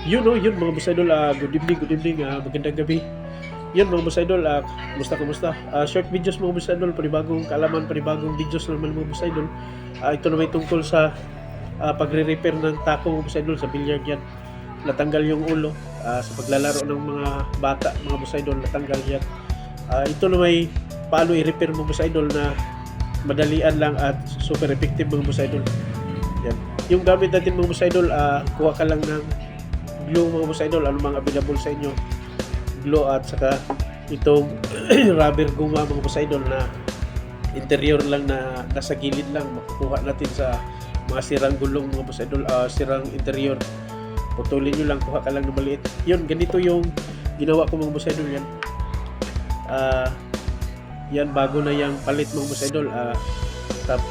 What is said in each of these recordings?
Yun no, yun mga boss idol, good evening, magandang gabi. Yun mga boss idol, kumusta? Short videos mga boss idol, panibagong kaalaman, panibagong videos naman mga boss idol. Ito na may tungkol sa pagre-repair ng tako mga boss idol sa billiard yan. Natanggal yung ulo sa paglalaro ng mga bata mga boss idol, natanggal yan. Ito na may paano i-repair mga boss idol na madalian lang at super effective mga boss idol. Yan. Yung gamit natin mga boss idol, kuha ka lang ng glue mga boss idol, ano mga available sa inyo, glue at saka itong rubber guma mga boss idol na interior lang na nasa gilid lang, makukuha natin sa mga sirang gulong mga boss idol, sirang interior, putulin nyo lang, kuha ka lang na maliit. Yun, ganito yung ginawa ko mga boss idol. Yan yan, bago na yung palit mga boss idol.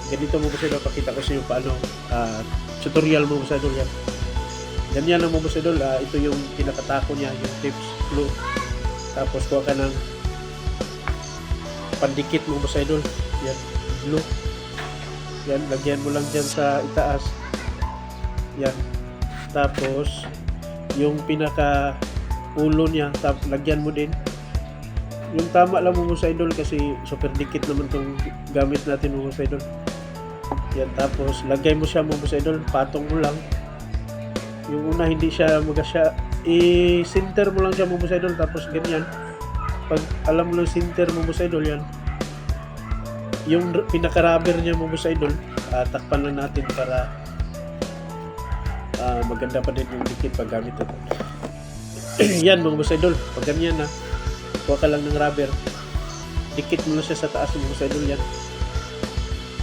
Ganito mga boss idol, pakita ko sa inyo paano, tutorial mga boss idol. Yan, ganyan lang mga boss idol. Ito yung pinakatako niya, yung tips glue. Tapos kuha ka ng pandikit mga boss idol. Yan, glue. Yan, lagyan mo lang dyan sa itaas. Yan. Tapos yung pinaka ulo niya, lagyan mo din. Yung tama lang mga boss idol kasi super dikit naman tong gamit natin mga boss idol. Yan, tapos lagay mo siya mga boss idol, patong mo lang. Yung una hindi siya magasya, i-center mo lang siya mga boss idol, tapos ganyan. Pag alam mo lang center mga boss idol, yan yung pinaka-rubber niya mga boss idol, takpan lang natin para maganda pa din yung dikit pag gamit ito. Yan mga boss idol, pag ganyan na, kuha ka lang ng rubber, dikit mo lang siya sa taas mga boss idol. Yan,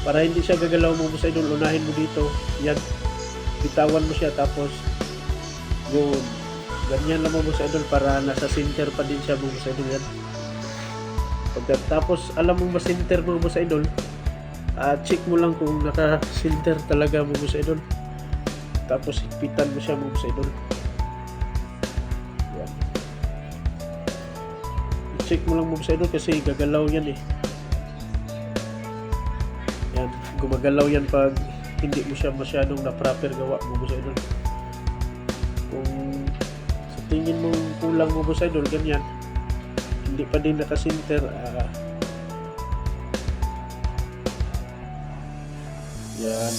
para hindi siya gagalaw mga boss idol, unahin mo dito, yan, bitawan mo siya, tapos yun, ganyan lang mga boss idol, para nasa center pa din siya mga boss idol. Yan, pagkatapos alam mo ba center mga boss idol, check mo lang kung naka center talaga mga boss idol, tapos higpitan mo siya mga boss idol. Yan, i-check mo lang mga boss idol kasi gagalaw yan eh. Yan, gumagalaw yan pag hindi mo siya masyadong na proper gawa mga boss idol. Kung sa tingin mo kulang mga boss idol, ganyan, hindi pa din naka-center, yan.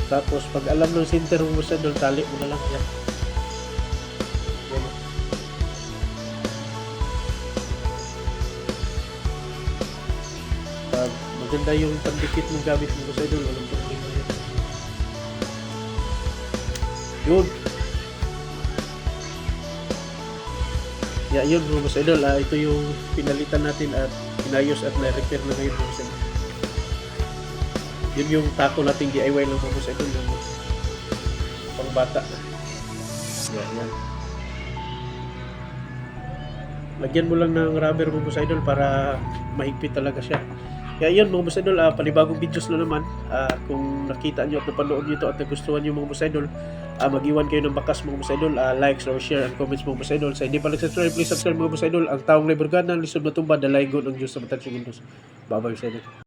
Tapos pag alam ng center mo boss idol, tali mo na lang yan. Yan. Pag maganda yung pandikit mong gamit mo boss idol, walang problema yan. Yun. Yun mga boss idol, ito yung pinalitan natin at inayos at na-repair na ngayon mga boss idol. Yun yung tako nating DIY lang mga boss idol, yung pang bata. Yan. Lagyan mo lang ng rubber mga boss idol para mahigpit talaga siya. Kaya yun mga boss idol, panibagong videos na naman. Kung nakita nyo at napanood nyo ito at nagustuhan nyo mga boss idol, mag-iwan kayo ng bakas mga boss idol, likes or share and comments mga boss idol. Sa hindi pa nag-subscribe, please subscribe mga boss idol. Ang taong liburgana, lisod na tumba, dalaygo ng Diyos sa matag segundos. Bye-bye boss idol.